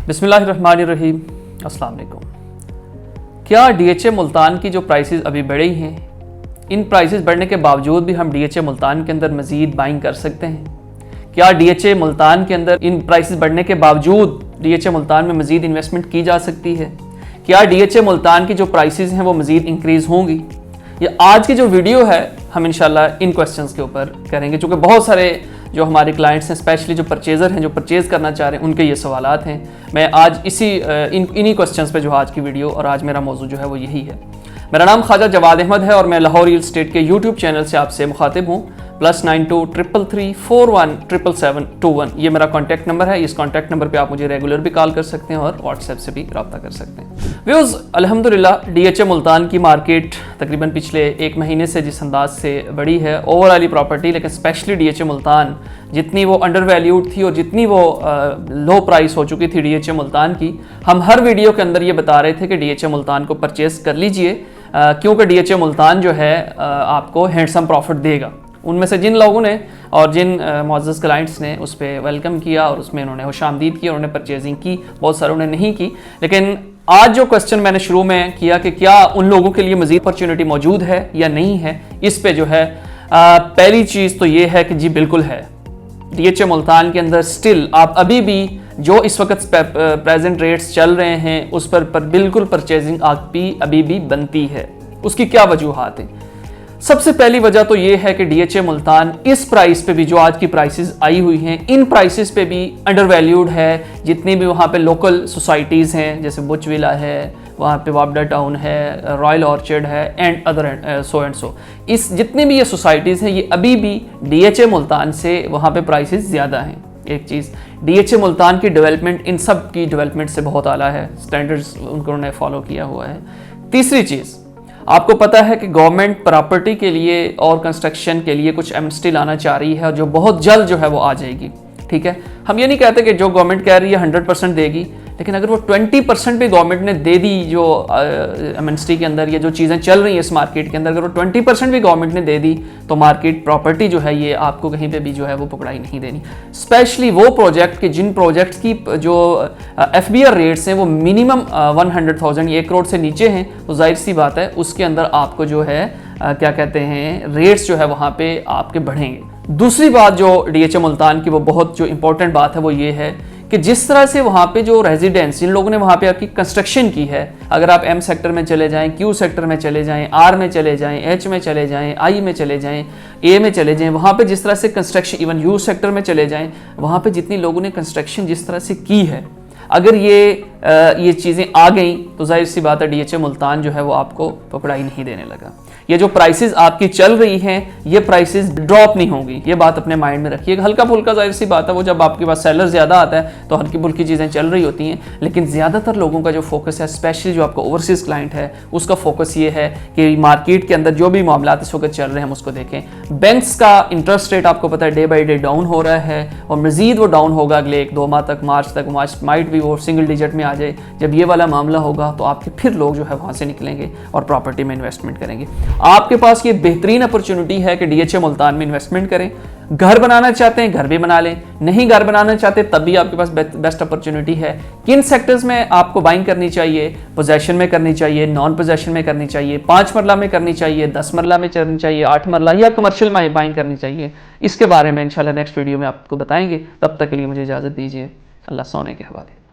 बिस्मिल्लाहिर्रहमानिर्रहीम, अस्सलाम वालेकुम। क्या डीएचए मुल्तान की जो प्राइसेस अभी बढ़ी हैं, इन प्राइसेस बढ़ने के बावजूद भी हम डीएचए मुल्तान के अंदर मज़ीद बाइंग कर सकते हैं? क्या डीएचए मुल्तान के अंदर इन प्राइसेस बढ़ने के बावजूद डीएचए मुल्तान में मज़ीद इन्वेस्टमेंट की जा सकती है? क्या डीएचए मुल्तान की जो प्राइसेस हैं वो मज़ीद इंक्रीज़ होंगी? ये आज की जो वीडियो है हम इंशाल्लाह इन क्वेश्चंस के ऊपर करेंगे, चूँकि बहुत सारे जो हमारे क्लाइंट्स हैं, स्पेशली जो परचेज़र हैं, जो परचेज़ करना चाह रहे हैं, उनके ये सवालात हैं। मैं आज इन्हीं क्वेश्चंस पे जो आज की वीडियो और आज मेरा मौजू जो है वो यही है। मेरा नाम ख्वाजा जवाद अहमद है और मैं लाहौर रियल एस्टेट के यूट्यूब चैनल से आपसे मुखातिब हूँ। +92 333 41 77721 ये मेरा कॉन्टैक्ट नंबर है। इस कॉन्टैक्ट नंबर पे आप मुझे रेगुलर भी कॉल कर सकते हैं और व्हाट्सएप से भी रब्ता कर सकते हैं। व्यूज़, अल्हम्दुलिल्लाह डीएचए मुल्तान की मार्केट तकरीबन पिछले एक महीने से जिस अंदाज से बढ़ी है ओवरऑल प्रॉपर्टी, लेकिन स्पेशली डीएचए मुल्तान जितनी वो अंडर वैल्यूड थी और जितनी वो लो प्राइस हो चुकी थी डीएचए मुल्तान की, हम हर वीडियो के अंदर ये बता रहे थे कि डीएचए मुल्तान को परचेज़ कर लीजिए, क्योंकि डीएचए मुल्तान जो है आपको हैंडसम प्रॉफिट देगा। उनमें से जिन लोगों ने और जिन मुअज़्ज़ज़ क्लाइंट्स ने उस पर वेलकम किया और उसमें उन्होंने खुशामदीद की, उन्होंने परचेजिंग की, बहुत सारों ने नहीं की। लेकिन आज जो क्वेश्चन मैंने शुरू में किया कि क्या उन लोगों के लिए मज़ीद अपॉर्चुनिटी मौजूद है या नहीं है, इस पे जो है पहली चीज़ तो ये है कि जी बिल्कुल है। डीएचए मुल्तान के अंदर स्टिल आप अभी भी जो इस वक्त प्रेजेंट रेट्स चल रहे हैं उस पर बिल्कुल परचेजिंग आपकी अभी भी बनती है। उसकी क्या वजूहात हैं? सबसे पहली वजह तो ये है कि डीएचए मुल्तान इस प्राइस पे भी, जो आज की प्राइसेस आई हुई हैं, इन प्राइसेस पे भी अंडर वैल्यूड है। जितनी भी वहाँ पे लोकल सोसाइटीज़ हैं, जैसे बुच विला है, वहाँ पे वापडा टाउन है, रॉयल ऑर्चर्ड है एंड अदर सो, इस जितनी भी ये सोसाइटीज़ हैं ये अभी भी डीएचए मुल्तान से वहाँ पे प्राइसेस ज़्यादा हैं। एक चीज़, डीएचए मुल्तान की डेवलपमेंट इन सब की डेवलपमेंट से बहुत आला है, स्टैंडर्ड्स उन्होंने फॉलो किया हुआ है। तीसरी चीज़, आपको पता है कि गवर्नमेंट प्रॉपर्टी के लिए और कंस्ट्रक्शन के लिए कुछ एमनेस्टी लाना चाह रही है जो बहुत जल्द जो है वो आ जाएगी। ठीक है, हम ये नहीं कहते कि जो गवर्नमेंट कह रही है 100% देगी, लेकिन अगर वो 20% भी गवर्नमेंट ने दे दी जो एमनेस्टी के अंदर, ये जो चीज़ें चल रही हैं इस मार्केट के अंदर, अगर वो 20% भी गवर्नमेंट ने दे दी तो मार्केट प्रॉपर्टी जो है ये आपको कहीं पे भी जो है वो पकड़ाई नहीं देनी। स्पेशली वो प्रोजेक्ट के जिन प्रोजेक्ट्स की जो FBR रेट्स हैं वो मिनिमम 100,000 1 करोड़ से नीचे हैं, तो जाहिर सी बात है उसके अंदर आपको जो है क्या कहते हैं, रेट्स जो है वहाँ पे आपके बढ़ेंगे। दूसरी बात जो डीएचए मुल्तान की वो बहुत जो इंपॉर्टेंट बात है वो ये है कि जिस तरह से वहाँ पे जो रेजिडेंट्स, जिन लोगों ने वहाँ पे आपकी कंस्ट्रक्शन की है, अगर आप M सेक्टर में चले जाएं, Q सेक्टर में चले जाएं, R में चले जाएं, H में चले जाएं, I में चले जाएं, A में चले जाएं, वहाँ पे जिस तरह से कंस्ट्रक्शन, इवन U सेक्टर में चले जाएं, वहाँ पे जितनी लोगों ने कंस्ट्रक्शन जिस तरह से की है, अगर ये चीज़ें आ गई तो जाहिर सी बात है डीएचए मुल्तान जो है वो आपको पकड़ाई नहीं देने लगा। ये जो प्राइसेस आपकी चल रही हैं ये प्राइसेस ड्रॉप नहीं होंगी, ये बात अपने माइंड में रखिएगा। हल्का फुल्का जाहिर सी बात है वो जब आपके पास सेलर ज़्यादा आता है तो हल्की फुल्की चीज़ें चल रही होती हैं, लेकिन ज़्यादातर लोगों का जो फोकस है, स्पेशली जो आपका ओवरसीज़ क्लाइंट है, उसका फोकस ये है कि मार्केट के अंदर जो भी मामला इस वक्त चल रहे हैं हम उसको देखें। बैंक्स का इंटरेस्ट रेट आपको पता है डे बाई डे डाउन हो रहा है और मज़ीद वो डाउन होगा अगले 1-2 माह तक, मार्च तक, माइट भी वो सिंगल डिजिट में आ जाए। जब ये वाला मामला होगा तो आपके फिर लोग जो है वहाँ से निकलेंगे और प्रॉपर्टी में इन्वेस्टमेंट करेंगे। आपके पास ये बेहतरीन अपॉर्चुनिटी है कि डीएचए मुल्तान में इन्वेस्टमेंट करें। घर बनाना चाहते हैं घर भी बना लें, नहीं घर बनाना चाहते तब भी आपके पास बेस्ट अपॉर्चुनिटी है। किन सेक्टर्स में आपको बाइंग करनी चाहिए? पोजेशन में करनी चाहिए, नॉन पोजेशन में करनी चाहिए, 5 मरला में करनी चाहिए, 10 मरला में करनी चाहिए, 8 मरला या कमर्शियल में बाइंग करनी चाहिए, इसके बारे में इंशाल्लाह नेक्स्ट वीडियो में आपको बताएंगे। तब तक के लिए मुझे इजाज़त दीजिए। अल्लाह सोने के हवाले।